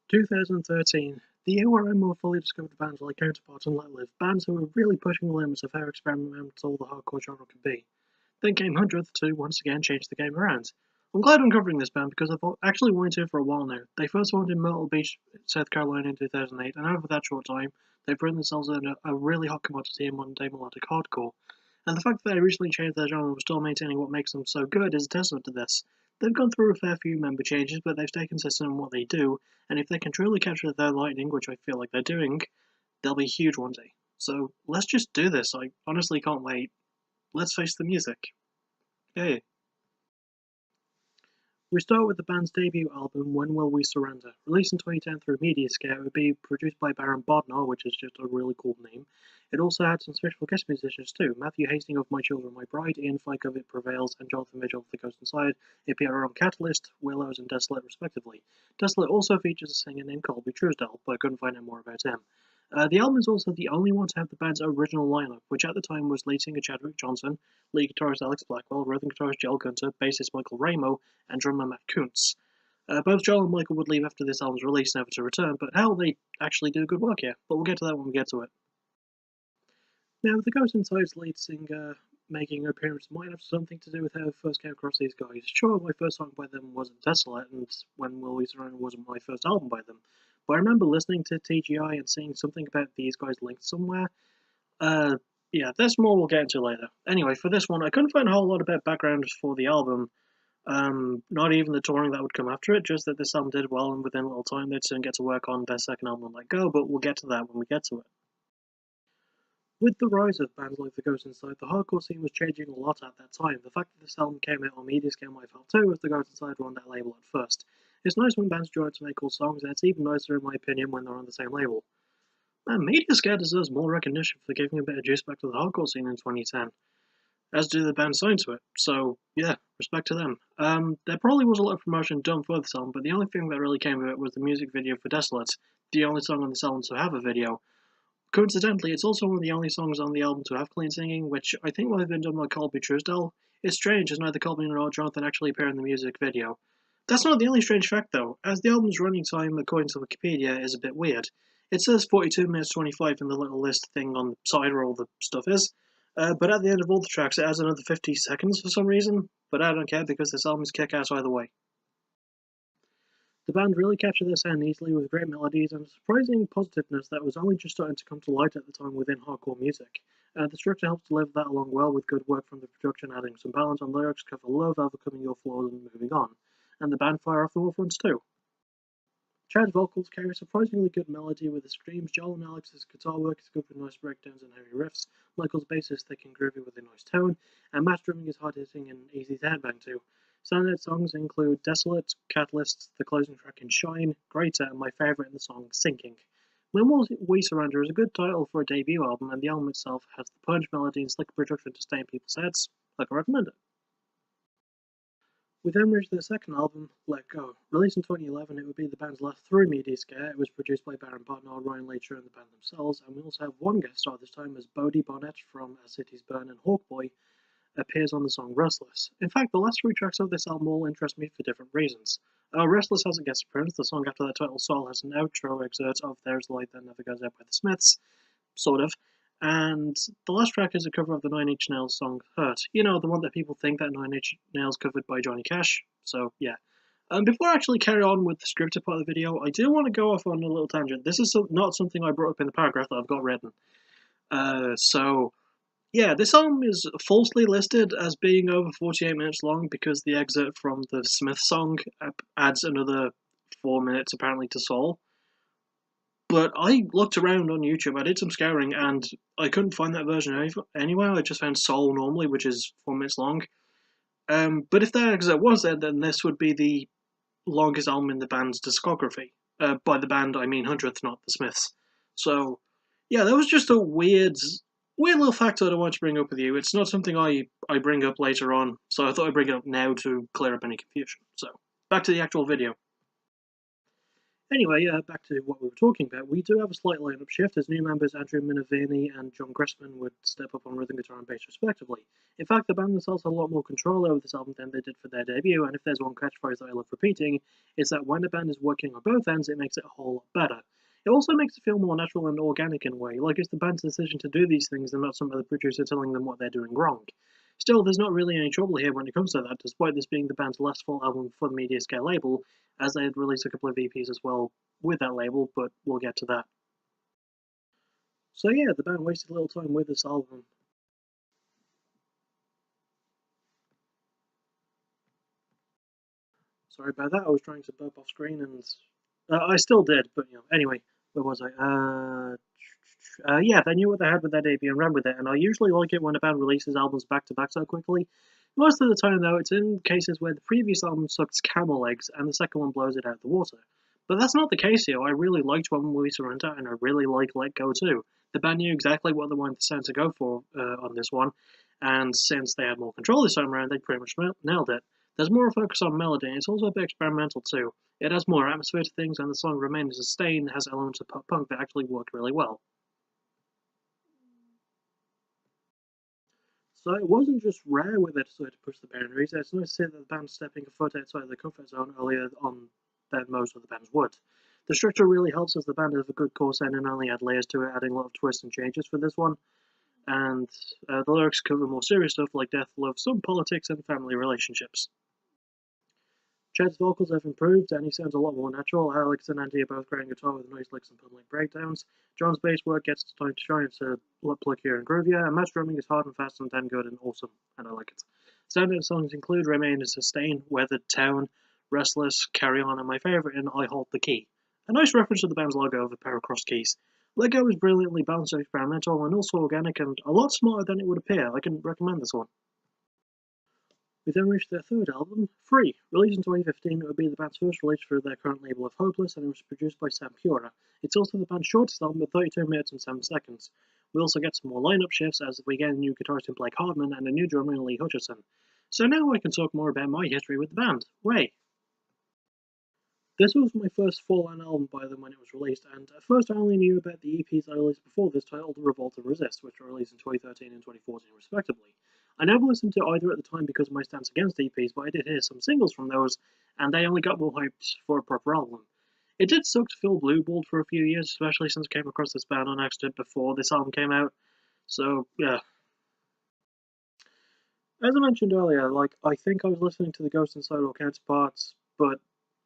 2013, the year where I more fully discovered bands like counterparts and Let Live, bands who were really pushing the limits of how experimental the hardcore genre could be. Then came Hundredth to once again change the game around. I'm glad I'm covering this band because I've actually wanted to for a while now. They first formed in Myrtle Beach, South Carolina in 2008, and over that short time, they've proven themselves a really hot commodity in modern day melodic hardcore. And the fact that they recently changed their genre while still maintaining what makes them so good is a testament to this. They've gone through a fair few member changes, but they've stayed consistent in what they do, and if they can truly capture their lightning, which I feel like they're doing, they'll be huge one day. So let's just do this. I honestly can't wait. Let's face the music. Yay. We start with the band's debut album, When Will We Surrender? Released in 2010 through Mediascare, it would be produced by Baron Bodnar, which is just a really cool name. It also had some special guest musicians too. Matthew Hastings of My Children, My Bride, Ian Fike of It Prevails, and Jonathan Mitchell of The Ghost Inside appear on Catalyst, Willows, and Desolate respectively. Desolate also features a singer named Colby Truesdell, but I couldn't find out more about him. The album is also the only one to have the band's original lineup, which at the time was lead singer Chadwick Johnson, lead guitarist Alex Blackwell, rhythm guitarist Joel Gunter, bassist Michael Ramo, and drummer Matt Kuntz. Both Joel and Michael would leave after this album's release, never to return, but hell, they actually do good work here. But we'll get to that when we get to it. Now, The Ghost Inside's lead singer making an appearance might have something to do with how I first came across these guys. Sure, my first song by them wasn't Desolate, and When Will We Surrender wasn't my first album by them, but I remember listening to TGI and seeing something about these guys linked somewhere. Yeah, there's more we'll get into later. Anyway, for this one, I couldn't find a whole lot about background for the album, not even the touring that would come after it, just that this album did well, and within a little time they'd soon get to work on their second album, Let Go, but we'll get to that when we get to it. With the rise of bands like The Ghost Inside, the hardcore scene was changing a lot at that time. The fact that this album came out on Mediascare might felt too, if The Ghost Inside were on that label at first. It's nice when bands join to make cool songs, and it's even nicer in my opinion when they're on the same label. Man, Mediascare deserves more recognition for giving a bit of juice back to the hardcore scene in 2010, as do the bands signed to it, so yeah, respect to them. There probably was a lot of promotion done for this album, but the only thing that really came of it was the music video for Desolate, the only song on this album to have a video. Coincidentally, it's also one of the only songs on the album to have clean singing, which I think might have been done by Colby Truesdell. It's strange as neither Colby nor Jonathan actually appear in the music video. That's not the only strange fact though, as the album's running time, according to Wikipedia, is a bit weird. It says 42 minutes 25 in the little list thing on the side where all the stuff is, but at the end of all the tracks it adds another 50 seconds for some reason, but I don't care because this album is kick-ass either way. The band really captured their sound easily with great melodies and a surprising positiveness that was only just starting to come to light at the time within hardcore music. The structure helps deliver that along well with good work from the production, adding some balance on lyrics, cover love, overcoming your flaws and moving on. And the band fire off the all fronts too. Chad's vocals carry a surprisingly good melody with the screams, Joel and Alex's guitar work is good with nice breakdowns and heavy riffs, Michael's bass is thick and groovy with a nice tone, and Matt's drumming is hard-hitting and easy to headbang to. Standout songs include Desolate, Catalyst, the closing track in Shine, Greater, and my favourite in the song, Sinking. When Will We Surrender is a good title for a debut album, and the album itself has the punch, melody, and slick production to stay in people's heads. I can recommend it. We then reached their second album, Let Go. Released in 2011, it would be the band's last through Mediascare. It was produced by Baron Bodnar, Ryan Lacher, and the band themselves, and we also have one guest star this time as Bodie Bonnet from As Cities Burn and Hawkboy appears on the song Restless. In fact, the last three tracks of this album all interest me for different reasons. Restless has a guest appearance, the song after the title Soul has an outro excerpt of There's Light That Never Goes Out by the Smiths, sort of, and the last track is a cover of the Nine Inch Nails song Hurt. You know, the one that people think that Nine Inch Nails covered by Johnny Cash, so yeah. Before I actually carry on with the scripted part of the video, I do want to go off on a little tangent. This is not something I brought up in the paragraph that I've got written. Yeah, this album is falsely listed as being over 48 minutes long because the excerpt from the Smith song adds another 4 minutes apparently to Soul. But I looked around on YouTube, I did some scouring, and I couldn't find that version anywhere. I just found Soul normally, which is 4 minutes long. But if that excerpt was there, then this would be the longest album in the band's discography. By the band, I mean Hundredth, not the Smiths. So, yeah, that was just a weird little factor that I wanted to bring up with you. It's not something I bring up later on, so I thought I'd bring it up now to clear up any confusion. So, back to the actual video. Anyway, back to what we were talking about. We do have a slight lineup shift as new members Andrew Minervini and John Gressman would step up on rhythm guitar and bass respectively. In fact, the band themselves had a lot more control over this album than they did for their debut, and if there's one catchphrase that I love repeating, it's that when a band is working on both ends, it makes it a whole lot better. It also makes it feel more natural and organic in a way, like it's the band's decision to do these things and not some other producer telling them what they're doing wrong. Still, there's not really any trouble here when it comes to that, despite this being the band's last full album for the Media Scale label, as they had released a couple of EPs as well with that label, but we'll get to that. So yeah, the band wasted a little time with this album. Sorry about that, I was trying to burp off screen and I still did, but anyway, where was I? Yeah, they knew what they had with their debut and ran with it, and I usually like it when a band releases albums back to back so quickly. Most of the time, though, it's in cases where the previous album sucks camel legs and the second one blows it out of the water. But that's not the case here. I really liked When We Surrender, and I really like Let Go too. The band knew exactly what they wanted the sound to go for on this one, and since they had more control this time around, they pretty much nailed it. There's more focus on melody, and it's also a bit experimental too. It has more atmosphere to things, and the song Remain to Sustain has elements of pop punk that actually work really well. So it wasn't just rare when they decided to push the boundaries, it's nice to see that the band's stepping a foot outside their comfort zone earlier on than most of the bands would. The structure really helps as the band has a good core sound and only add layers to it, adding a lot of twists and changes for this one. And the lyrics cover more serious stuff like death, love, some politics, and family relationships. Chad's vocals have improved and he sounds a lot more natural. Alex and Andy are both great guitar with nice licks and pun-like breakdowns. John's bass work gets its time to shine. It's a lot pluckier and groovier, and Matt's drumming is hard and fast and damn good and awesome, and I like it. Standout songs include Remain and Sustain, Weathered Town, Restless, Carry On, and my favourite in I Hold the Key. A nice reference to the band's logo of a pair of crossed keys. Let Go is brilliantly balanced and experimental and also organic and a lot smarter than it would appear. I can recommend this one. We then reached their third album, Free. Released in 2015, it would be the band's first release for their current label of Hopeless, and it was produced by Sam Pura. It's also the band's shortest album at 32 minutes and 7 seconds. We also get some more lineup shifts as we get a new guitarist in Blake Hardman and a new drummer in Lee Hutcherson. So now I can talk more about my history with the band. Way! This was my first full-on album by them when it was released, and at first I only knew about the EPs I released before this titled Revolt and Resist, which were released in 2013 and 2014 respectively. I never listened to either at the time because of my stance against EPs, but I did hear some singles from those, and they only got more hyped for a proper album. It did suck to feel blueballed for a few years, especially since I came across this band on accident before this album came out, so yeah. As I mentioned earlier, I think I was listening to the Ghost Inside or counterparts, but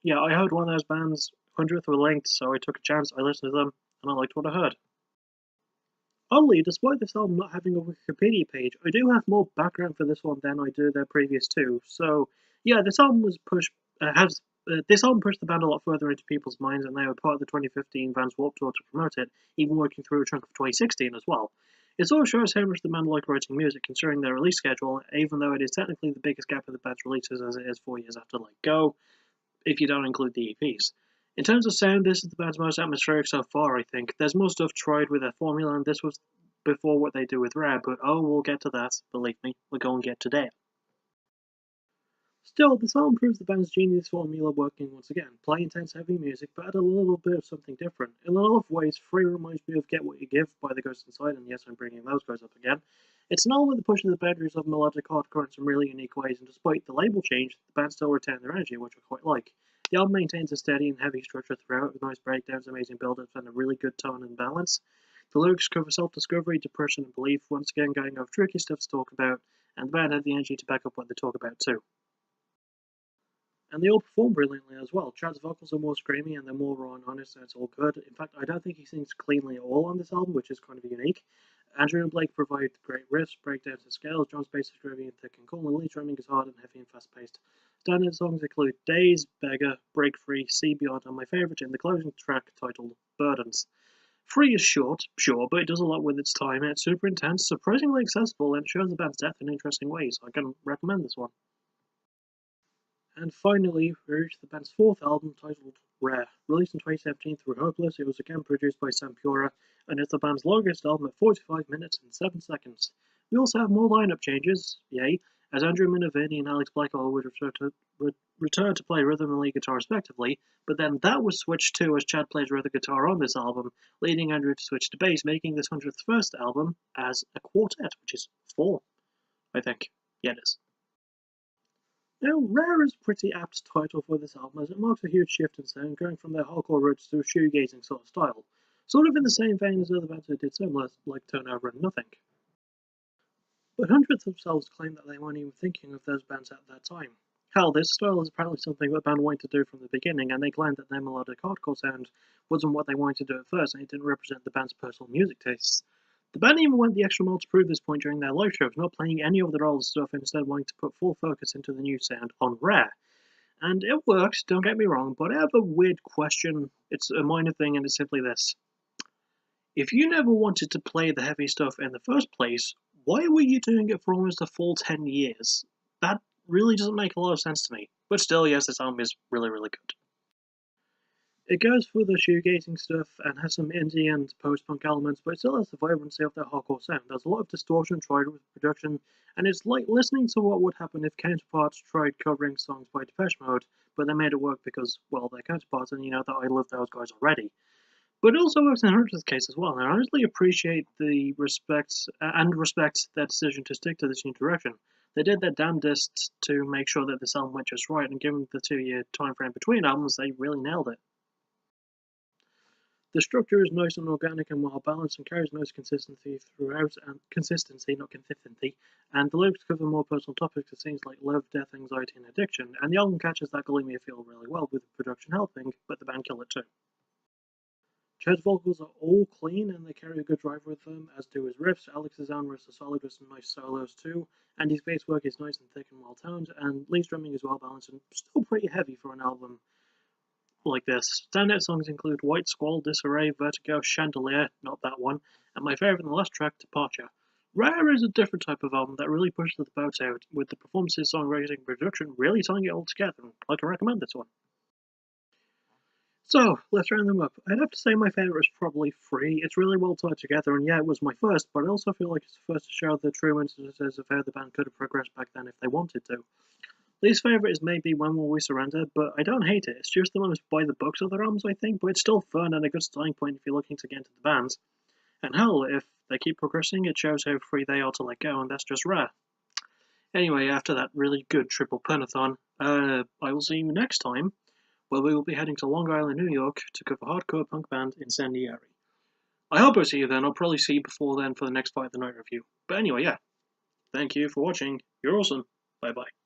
yeah, I heard one of those bands, Hundredth, were linked, so I took a chance, I listened to them, and I liked what I heard. Oddly, despite this album not having a Wikipedia page, I do have more background for this one than I do their previous two. So, yeah, this album this album pushed the band a lot further into people's minds, and they were part of the 2015 Vans Warped Tour to promote it, even working through a chunk of 2016 as well. It sort of shows how much the band like writing music, considering their release schedule, even though it is technically the biggest gap in the band's releases as it is 4 years after Let Go, if you don't include the EPs. In terms of sound, this is the band's most atmospheric so far, I think. There's more stuff tried with their formula, and this was before what they do with Rare, but we'll get to that, believe me, we're going to get to that. Still, this album proves the band's genius formula working once again. Play intense heavy music, but add a little bit of something different. In a lot of ways, Free reminds me of Get What You Give by The Ghost Inside, and yes, I'm bringing those guys up again. It's an album that pushes the boundaries of melodic hardcore in some really unique ways, and despite the label change, the band still retain their energy, which I quite like. The album maintains a steady and heavy structure throughout, with nice breakdowns, amazing build-ups, and a really good tone and balance. The lyrics cover self-discovery, depression, and belief, once again going over tricky stuff to talk about, and the band had the energy to back up what they talk about too. And they all perform brilliantly as well. Chad's vocals are more screamy and they're more raw and honest, so it's all good. In fact, I don't think he sings cleanly at all on this album, which is kind of unique. Andrew and Blake provide great riffs, breakdowns, and scales. John's bass is groovy and thick and cool, and Lee's drumming is hard and heavy and fast-paced. Standout songs include Days, Beggar, Break Free, See Beyond, and my favourite in the closing track titled Burdens. Free is short, sure, but it does a lot with its time, and it's super intense, surprisingly accessible, and shows the band's depth in interesting ways. I can recommend this one. And finally, we reached the band's fourth album titled Rare. Released in 2017 through Hopeless, it was again produced by Sam Pura, and it's the band's longest album at 45 minutes and 7 seconds. We also have more lineup changes, yay, as Andrew Minervini and Alex Blackwell would return to play rhythm and lead guitar respectively, but then that was switched to as Chad plays rhythm guitar on this album, leading Andrew to switch to bass, making this 100th first album as a quartet, which is 4, I think. Yeah, it is. Now, Rare is a pretty apt title for this album, as it marks a huge shift in sound, going from their hardcore roots to a shoegazing sort of style, sort of in the same vein as other bands who did similar, like Turnover and Nothing. But Hundredth themselves claim that they weren't even thinking of those bands at that time. Hell, this style is apparently something the band wanted to do from the beginning, and they claimed that their melodic hardcore sound wasn't what they wanted to do at first, and it didn't represent the band's personal music tastes. The band even went the extra mile to prove this point during their live shows, not playing any of their old stuff, instead wanting to put full focus into the new sound on Rare. And it worked, don't get me wrong, but I have a weird question. It's a minor thing, and it's simply this. If you never wanted to play the heavy stuff in the first place, why were you doing it for almost a full 10 years? That really doesn't make a lot of sense to me. But still, yes, this album is really, really good. It goes for the shoegazing stuff and has some indie and post-punk elements, but it still has the vibrancy of their hardcore sound. There's a lot of distortion tried with production, and it's like listening to what would happen if counterparts tried covering songs by Depeche Mode, but they made it work because, well, they're counterparts, and you know that I love those guys already. But it also works in Hundredth's case as well, and I honestly appreciate the respect their decision to stick to this new direction. They did their damnedest to make sure that this album went just right, and given the 2-year time frame between albums, they really nailed it. The structure is nice and organic and well balanced and carries nice consistency throughout, and consistency, not consistency, and the lyrics cover more personal topics of things like love, death, anxiety, and addiction, and the album catches that gloomy feel really well, with the production helping, but the band kill it too. Chad's vocals are all clean and they carry a good drive with them, as do his riffs. Alex's own riffs are solid with some nice solos too, and his bass work is nice and thick and well toned, and Lee's drumming is well balanced and still pretty heavy for an album like this. Standout songs include White Squall, Disarray, Vertigo, Chandelier, not that one, and my favourite and the last track, Departure. Rare is a different type of album that really pushes the boat out, with the performances, songwriting, and production really tying it all together, and I can recommend this one. So, let's round them up. I'd have to say my favourite is probably 3. It's really well tied together, and yeah, it was my first, but I also feel like it's the first to show the true instances of how the band could have progressed back then if they wanted to. Least favourite is maybe When Will We Surrender, but I don't hate it. It's just the most by the books of their albums, I think, but it's still fun and a good starting point if you're looking to get into the bands. And hell, if they keep progressing, it shows how free they are to let go, and that's just Rare. Anyway, after that really good triple punathon, I will see you next time, where we will be heading to Long Island, New York, to cover hardcore punk band Incendiary. I hope I see you then. I'll probably see you before then for the next Fight the Night review. But anyway, yeah. Thank you for watching. You're awesome. Bye-bye.